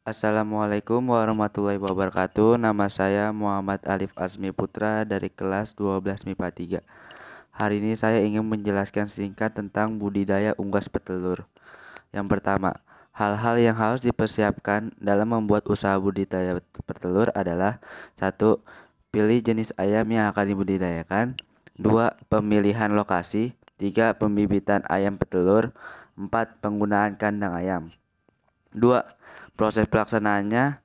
Assalamualaikum warahmatullahi wabarakatuh. Nama saya Muhammad Alif Azmi Putra dari kelas 12 MIPA 3. Hari ini saya ingin menjelaskan singkat tentang budidaya unggas petelur. Yang pertama, hal-hal yang harus dipersiapkan dalam membuat usaha budidaya petelur adalah: 1. Pilih jenis ayam yang akan dibudidayakan. 2. Pemilihan lokasi. 3. Pembibitan ayam petelur. 4. Penggunaan kandang ayam. 2. Proses pelaksanaannya: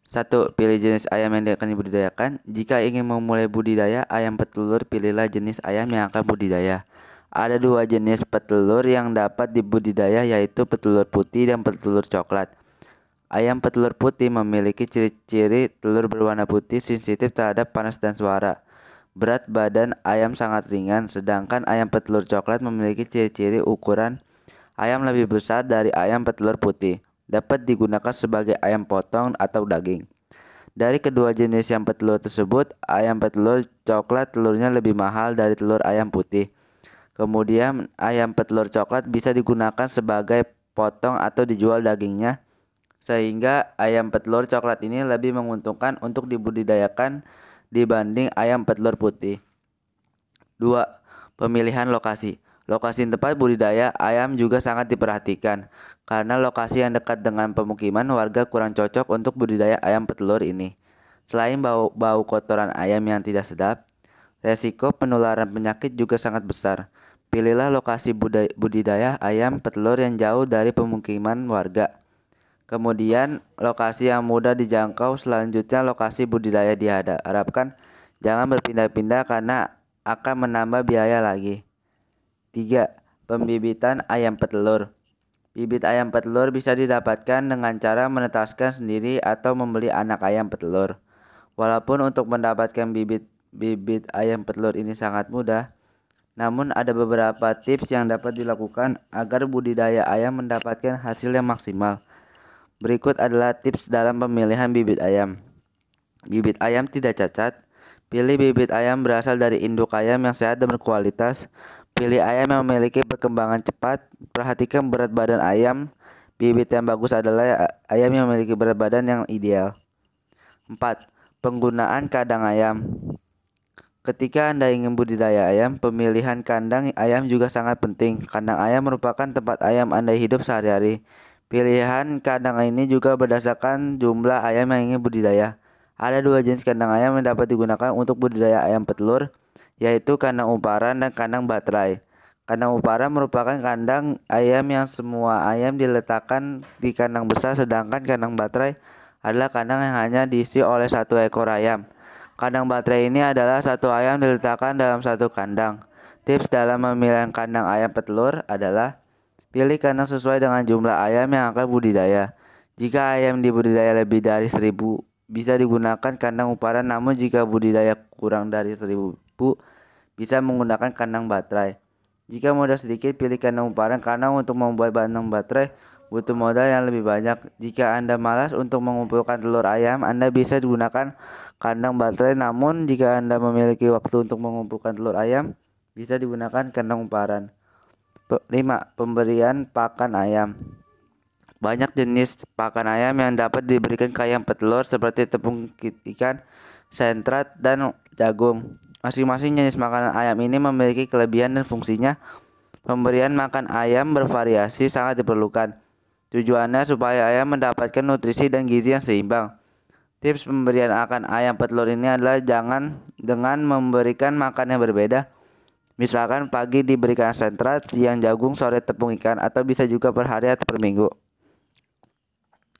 1. Pilih jenis ayam yang akan dibudidayakan. Jika ingin memulai budidaya ayam petelur, pilihlah jenis ayam yang akan budidaya. Ada dua jenis petelur yang dapat dibudidaya, yaitu petelur putih dan petelur coklat. Ayam petelur putih memiliki ciri-ciri telur berwarna putih, sensitif terhadap panas dan suara. Berat badan ayam sangat ringan, sedangkan ayam petelur coklat memiliki ciri-ciri ukuran ayam lebih besar dari ayam petelur putih. Dapat digunakan sebagai ayam potong atau daging. Dari kedua jenis yang petelur tersebut, ayam petelur coklat telurnya lebih mahal dari telur ayam putih. Kemudian ayam petelur coklat bisa digunakan sebagai potong atau dijual dagingnya, sehingga ayam petelur coklat ini lebih menguntungkan untuk dibudidayakan dibanding ayam petelur putih. 2. Pemilihan lokasi. Lokasi tempat budidaya ayam juga sangat diperhatikan, karena lokasi yang dekat dengan pemukiman warga kurang cocok untuk budidaya ayam petelur ini. Selain bau kotoran ayam yang tidak sedap, resiko penularan penyakit juga sangat besar. Pilihlah lokasi budidaya ayam petelur yang jauh dari pemukiman warga. Kemudian lokasi yang mudah dijangkau. Selanjutnya, lokasi budidaya diharapkan jangan berpindah-pindah karena akan menambah biaya lagi. 3. Pembibitan ayam petelur. Bibit ayam petelur bisa didapatkan dengan cara menetaskan sendiri atau membeli anak ayam petelur. Walaupun untuk mendapatkan bibit ayam petelur ini sangat mudah, namun ada beberapa tips yang dapat dilakukan agar budidaya ayam mendapatkan hasil yang maksimal. Berikut adalah tips dalam pemilihan bibit ayam. Bibit ayam tidak cacat. Pilih bibit ayam berasal dari induk ayam yang sehat dan berkualitas. Pilih ayam yang memiliki perkembangan cepat. Perhatikan berat badan ayam. Bibit yang bagus adalah ayam yang memiliki berat badan yang ideal. 4. Penggunaan kandang ayam. Ketika Anda ingin budidaya ayam, pemilihan kandang ayam juga sangat penting. Kandang ayam merupakan tempat ayam Anda hidup sehari-hari. Pilihan kandang ini juga berdasarkan jumlah ayam yang ingin budidaya. Ada dua jenis kandang ayam yang dapat digunakan untuk budidaya ayam petelur, yaitu kandang uparan dan kandang baterai. Kandang uparan merupakan kandang ayam yang semua ayam diletakkan di kandang besar, sedangkan kandang baterai adalah kandang yang hanya diisi oleh satu ekor ayam. Kandang baterai ini adalah satu ayam diletakkan dalam satu kandang. Tips dalam memilih kandang ayam petelur adalah: pilih kandang sesuai dengan jumlah ayam yang akan budidaya. Jika ayam dibudidaya lebih dari 1000, bisa digunakan kandang uparan, namun jika budidaya kurang dari 1000, bisa menggunakan kandang baterai. Jika modal sedikit, pilih kandang uparan karena untuk membuat kandang baterai butuh modal yang lebih banyak. Jika Anda malas untuk mengumpulkan telur ayam, Anda bisa gunakan kandang baterai. Namun jika Anda memiliki waktu untuk mengumpulkan telur ayam, bisa digunakan kandang uparan. 5. Pemberian pakan ayam. Banyak jenis pakan ayam yang dapat diberikan ke ayam petelur, seperti tepung ikan, sentrat, dan jagung. Masing-masing jenis makanan ayam ini memiliki kelebihan dan fungsinya. Pemberian makan ayam bervariasi sangat diperlukan. Tujuannya supaya ayam mendapatkan nutrisi dan gizi yang seimbang. Tips pemberian makan ayam petelur ini adalah jangan dengan memberikan makan yang berbeda. Misalkan pagi diberikan sentrat, siang jagung, sore tepung ikan, atau bisa juga per hari atau per minggu.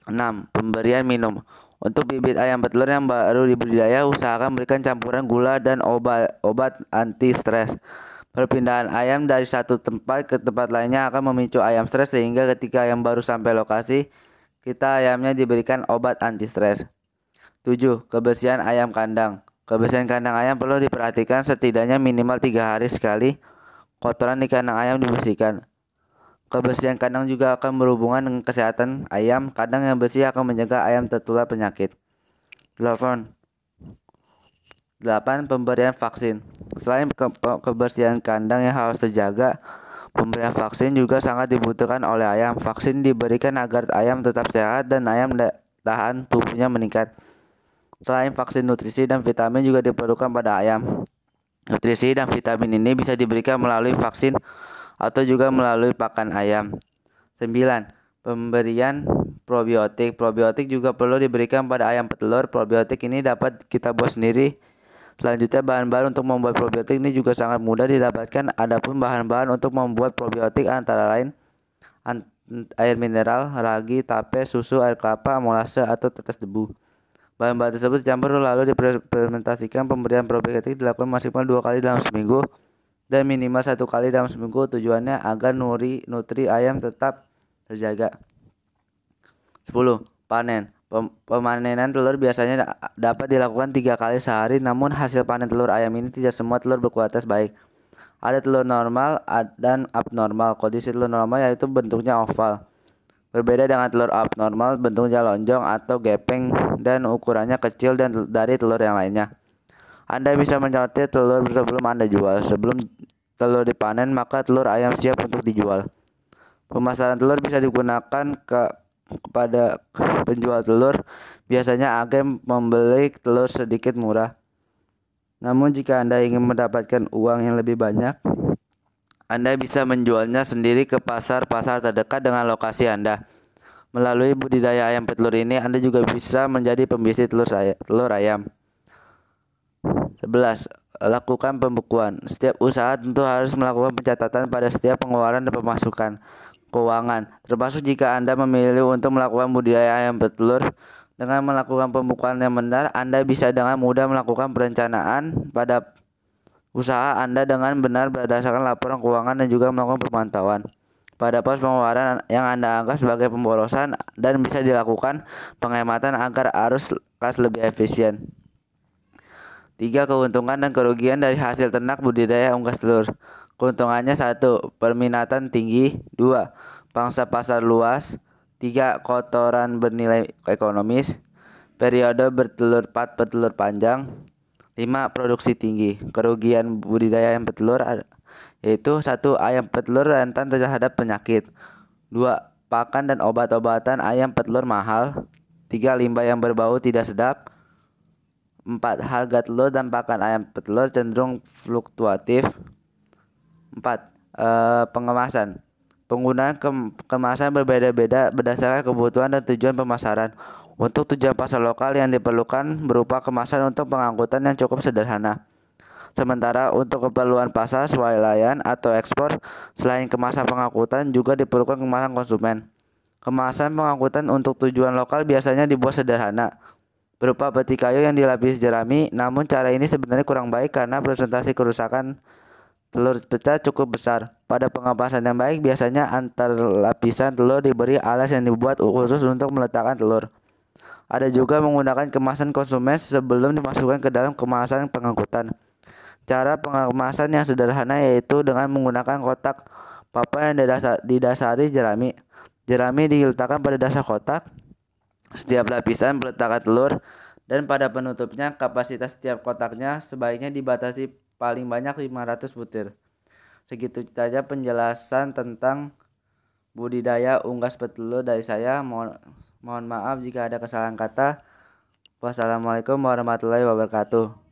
6. Pemberian minum. Untuk bibit ayam petelur yang baru dibudidaya, usahakan berikan campuran gula dan obat anti stres. Perpindahan ayam dari satu tempat ke tempat lainnya akan memicu ayam stres, sehingga ketika ayam baru sampai lokasi, ayamnya diberikan obat anti stres. 7. Kebersihan ayam kandang. Kebersihan kandang ayam perlu diperhatikan setidaknya minimal 3 hari sekali. Kotoran di kandang ayam dibersihkan. Kebersihan kandang juga akan berhubungan dengan kesehatan ayam. Kandang yang bersih akan mencegah ayam tertular penyakit. 8. Pemberian vaksin. Selain kebersihan kandang yang harus terjaga, pemberian vaksin juga sangat dibutuhkan oleh ayam. Vaksin diberikan agar ayam tetap sehat dan ayam tahan tubuhnya meningkat. Selain vaksin, nutrisi dan vitamin juga diperlukan pada ayam. Nutrisi dan vitamin ini bisa diberikan melalui vaksin atau juga melalui pakan ayam. 9. Pemberian probiotik. Probiotik juga perlu diberikan pada ayam petelur. Probiotik ini dapat kita buat sendiri. Selanjutnya, bahan-bahan untuk membuat probiotik ini juga sangat mudah didapatkan. Adapun bahan-bahan untuk membuat probiotik antara lain air mineral, ragi, tape, susu, air kelapa, molase, atau tetes debu. Bahan-bahan tersebut dicampur lalu difermentasikan. Pemberian probiotik dilakukan maksimal 2 kali dalam seminggu dan minimal 1 kali dalam seminggu. Tujuannya agar nutri ayam tetap terjaga. 10. Panen. Pemanenan telur biasanya dapat dilakukan 3 kali sehari, namun hasil panen telur ayam ini tidak semua telur berkualitas baik. Ada telur normal dan abnormal. Kondisi telur normal yaitu bentuknya oval. Berbeda dengan telur abnormal, bentuknya lonjong atau gepeng dan ukurannya kecil dari telur yang lainnya. Anda bisa mencatat telur sebelum Anda jual. Sebelum telur dipanen, maka telur ayam siap untuk dijual. Pemasaran telur bisa digunakan kepada penjual telur. Biasanya agen membeli telur sedikit murah. Namun jika Anda ingin mendapatkan uang yang lebih banyak, Anda bisa menjualnya sendiri ke pasar-pasar terdekat dengan lokasi Anda. Melalui budidaya ayam petelur ini, Anda juga bisa menjadi pembisnis telur ayam. 11. Lakukan pembukuan. Setiap usaha tentu harus melakukan pencatatan pada setiap pengeluaran dan pemasukan keuangan, termasuk jika Anda memilih untuk melakukan budidaya ayam petelur. Dengan melakukan pembukuan yang benar, Anda bisa dengan mudah melakukan perencanaan pada usaha Anda dengan benar berdasarkan laporan keuangan dan juga melakukan pemantauan pada pos pengeluaran yang Anda anggap sebagai pemborosan, dan bisa dilakukan penghematan agar arus kas lebih efisien. 3. Keuntungan dan kerugian dari hasil ternak budidaya unggas telur. Keuntungannya: 1. Perminatan tinggi. 2. Pangsa pasar luas. 3. Kotoran bernilai ekonomis. Periode bertelur panjang. 5. Produksi tinggi. Kerugian budidaya ayam petelur yaitu: 1. Ayam petelur rentan terhadap penyakit. 2. Pakan dan obat-obatan ayam petelur mahal. 3. Limbah yang berbau tidak sedap. 4. Harga telur dan pakan ayam petelur cenderung fluktuatif. 4. Pengemasan. Penggunaan kemasan berbeda-beda berdasarkan kebutuhan dan tujuan pemasaran. Untuk tujuan pasar lokal yang diperlukan berupa kemasan untuk pengangkutan yang cukup sederhana. Sementara untuk keperluan pasar swalayan atau ekspor, selain kemasan pengangkutan juga diperlukan kemasan konsumen. Kemasan pengangkutan untuk tujuan lokal biasanya dibuat sederhana, berupa peti kayu yang dilapisi jerami. Namun cara ini sebenarnya kurang baik karena presentasi kerusakan telur pecah cukup besar. Pada pengemasan yang baik, biasanya antar lapisan telur diberi alas yang dibuat khusus untuk meletakkan telur. Ada juga menggunakan kemasan konsumen sebelum dimasukkan ke dalam kemasan pengangkutan. Cara pengemasan yang sederhana yaitu dengan menggunakan kotak papa yang didasari jerami. Jerami diletakkan pada dasar kotak. Setiap lapisan peletakan telur, dan pada penutupnya. Kapasitas setiap kotaknya sebaiknya dibatasi paling banyak 500 butir. Segitu saja penjelasan tentang budidaya unggas petelur dari saya. Mohon maaf jika ada kesalahan kata. Wassalamualaikum warahmatullahi wabarakatuh.